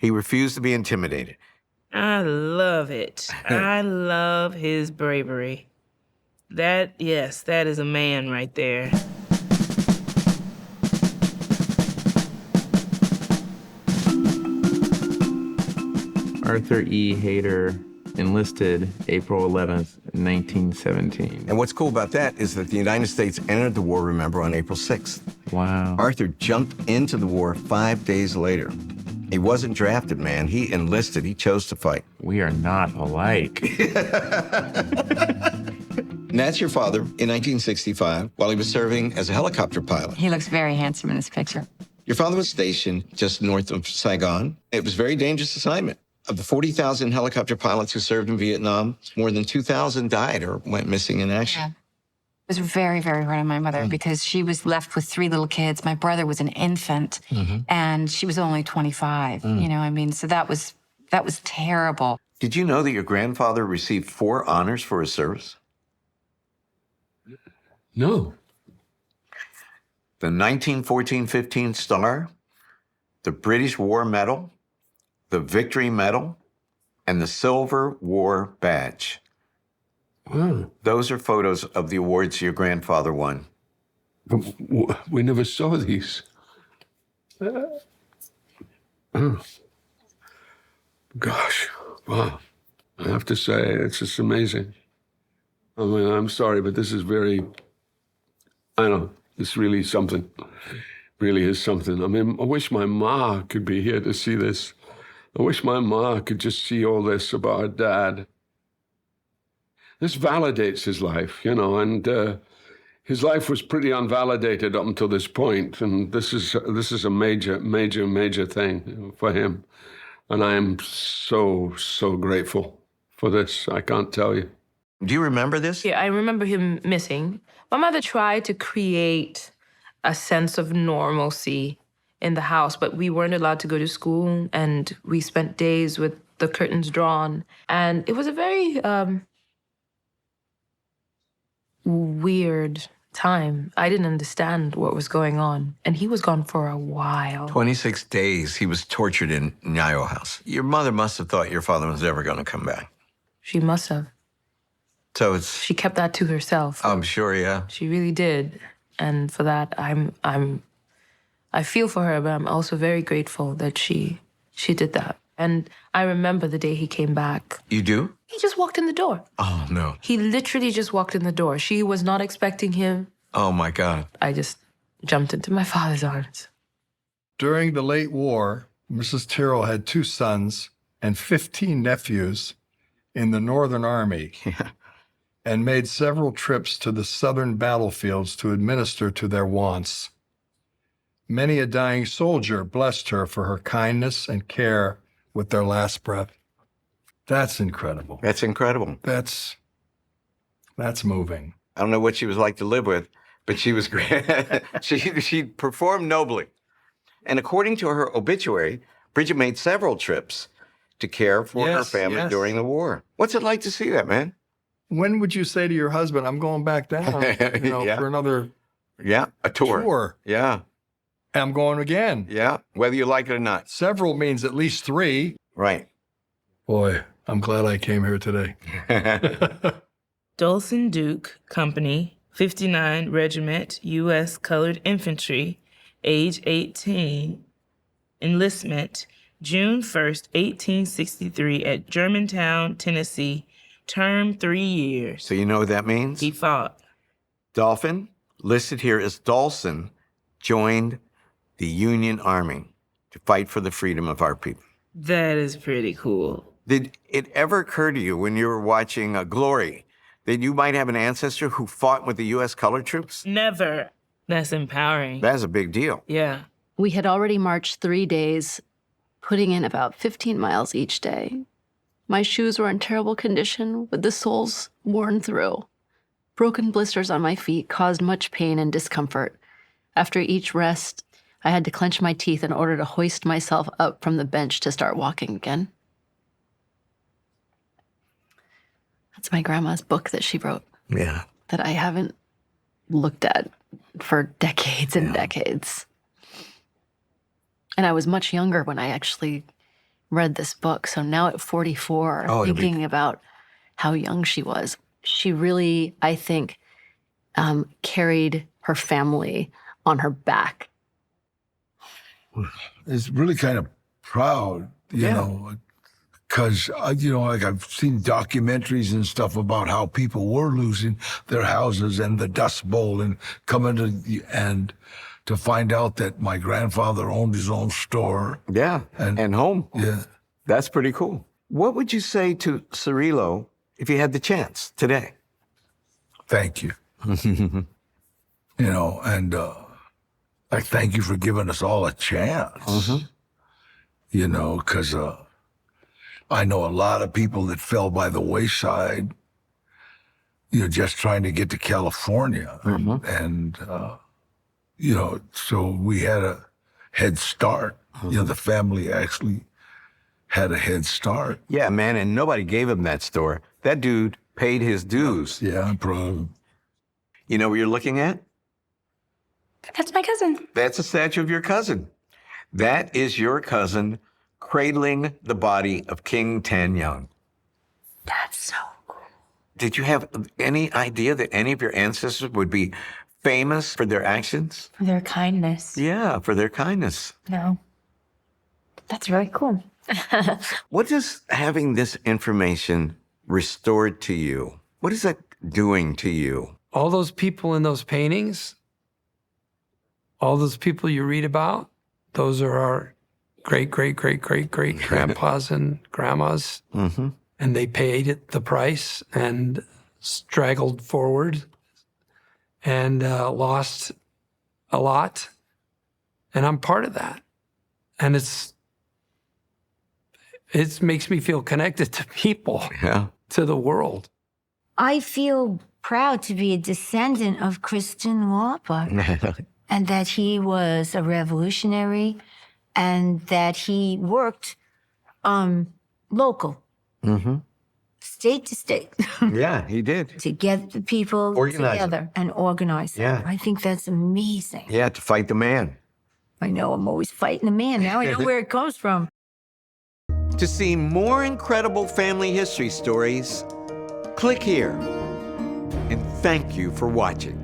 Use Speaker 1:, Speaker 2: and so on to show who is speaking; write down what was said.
Speaker 1: He refused to be intimidated.
Speaker 2: I love it. I love his bravery. That is a man right there.
Speaker 3: Arthur E. Hayter enlisted April 11th, 1917.
Speaker 1: And what's cool about that is that the United States entered the war, remember, on April 6th.
Speaker 3: Wow.
Speaker 1: Arthur jumped into the war 5 days later. He wasn't drafted, man. He enlisted. He chose to fight.
Speaker 3: We are not alike.
Speaker 1: And that's your father in 1965 while he was serving as a helicopter pilot.
Speaker 4: He looks very handsome in this picture.
Speaker 1: Your father was stationed just north of Saigon. It was a very dangerous assignment. Of the 40,000 helicopter pilots who served in Vietnam, more than 2,000 died or went missing in action.
Speaker 4: Yeah. It was very, very hard on my mother because she was left with 3 little kids. My brother was an infant, and she was only 25. You know, I mean, so that was terrible.
Speaker 1: Did you know that your grandfather received 4 honors for his service?
Speaker 5: No.
Speaker 1: The 1914-15 Star, the British War Medal, the Victory Medal, and the Silver War Badge.
Speaker 5: Wow.
Speaker 1: Those are photos of the awards your grandfather won.
Speaker 5: We never saw these. Gosh, wow. I have to say, it's just amazing. I mean, I'm sorry, but this is very, I don't know, it's really something. Really is something. I mean, I wish my ma could be here to see this. I wish my ma could just see all this about her dad. This validates his life, you know, and his life was pretty unvalidated up until this point, and this is a major, major, major thing for him. And I am so, so grateful for this. I can't tell you.
Speaker 1: Do you remember this?
Speaker 2: Yeah, I remember him missing. My mother tried to create a sense of normalcy in the house, but we weren't allowed to go to school, and we spent days with the curtains drawn. And it was a very weird time. I didn't understand what was going on, and he was gone for a while.
Speaker 1: 26 days he was tortured in Nyayo House. Your mother must have thought your father was never going to come back.
Speaker 2: She must have.
Speaker 1: So it's...
Speaker 2: She kept that to herself.
Speaker 1: I'm sure, yeah.
Speaker 2: She really did. And for that, I feel for her, but I'm also very grateful that she did that. And I remember the day he came back.
Speaker 1: You do?
Speaker 2: He just walked in the door.
Speaker 1: Oh, no.
Speaker 2: He literally just walked in the door. She was not expecting him.
Speaker 1: Oh, my God.
Speaker 2: I just jumped into my father's arms.
Speaker 6: During the late war, Mrs. Tyrrell had 2 sons and 15 nephews in the Northern Army and made several trips to the southern battlefields to administer to their wants. Many a dying soldier blessed her for her kindness and care with their last breath. That's incredible.
Speaker 1: That's incredible.
Speaker 6: That's moving.
Speaker 1: I don't know what she was like to live with, but she was great. she performed nobly. And according to her obituary, Bridget made several trips to care for her family during the war. What's it like to see that, man?
Speaker 6: When would you say to your husband, I'm going back down, for another
Speaker 1: a tour. Yeah.
Speaker 6: I'm going again.
Speaker 1: Yeah, whether you like it or not.
Speaker 6: Several means at least 3.
Speaker 1: Right.
Speaker 6: Boy, I'm glad I came here today.
Speaker 2: Dulcin Duke Company, 59 Regiment, U.S. Colored Infantry, age 18, enlistment, June 1st, 1863, at Germantown, Tennessee, term 3 years.
Speaker 1: So you know what that means?
Speaker 2: He fought.
Speaker 1: Dolphin, listed here as Dawson, joined the Union Army to fight for the freedom of our people.
Speaker 2: That is pretty cool.
Speaker 1: Did it ever occur to you when you were watching Glory that you might have an ancestor who fought with the U.S. colored troops?
Speaker 2: Never. That's empowering.
Speaker 1: That's a big deal.
Speaker 2: Yeah.
Speaker 7: We had already marched 3 days, putting in about 15 miles each day. My shoes were in terrible condition, with the soles worn through. Broken blisters on my feet caused much pain and discomfort. After each rest, I had to clench my teeth in order to hoist myself up from the bench to start walking again. That's my grandma's book that she wrote.
Speaker 1: Yeah.
Speaker 7: That I haven't looked at for decades and decades. And I was much younger when I actually read this book. So now at 44, thinking about how young she was, she really, I think, carried her family on her back.
Speaker 8: It's really kind of proud, you know, because, you know, like I've seen documentaries and stuff about how people were losing their houses and the Dust Bowl and coming to the end to find out that my grandfather owned his own store.
Speaker 1: Yeah, and home.
Speaker 8: Yeah.
Speaker 1: That's pretty cool. What would you say to Cirilo if you had the chance today?
Speaker 8: Thank you. You know, and like, thank you for giving us all a chance. You know, because I know a lot of people that fell by the wayside, you know, just trying to get to California. And you know, so we had a head start. You know, the family actually had a head start.
Speaker 1: Yeah, man, and nobody gave him that store. That dude paid his dues.
Speaker 8: Yeah, I'm proud of him.
Speaker 1: You know what you're looking at?
Speaker 2: That's my cousin.
Speaker 1: That's a statue of your cousin. That is your cousin cradling the body of King Tanyang.
Speaker 2: That's so cool.
Speaker 1: Did you have any idea that any of your ancestors would be famous for their actions?
Speaker 2: For their kindness.
Speaker 1: Yeah, for their kindness.
Speaker 2: No. That's really cool.
Speaker 1: What does having this information restored to you? What is that doing to you?
Speaker 9: All those people in those paintings, all those people you read about, those are our great grandpas and grandmas. And they paid the price and straggled forward and lost a lot. And I'm part of that. And it makes me feel connected to people, to the world.
Speaker 10: I feel proud to be a descendant of Christian Lauper and that he was a revolutionary and that he worked local, state to state.
Speaker 1: Yeah, he did.
Speaker 10: To get the people together and organize them.
Speaker 1: Yeah.
Speaker 10: I think that's amazing.
Speaker 1: Yeah, to fight the man.
Speaker 10: I know I'm always fighting the man. Now I know where it comes from.
Speaker 1: To see more incredible family history stories, click here. And thank you for watching.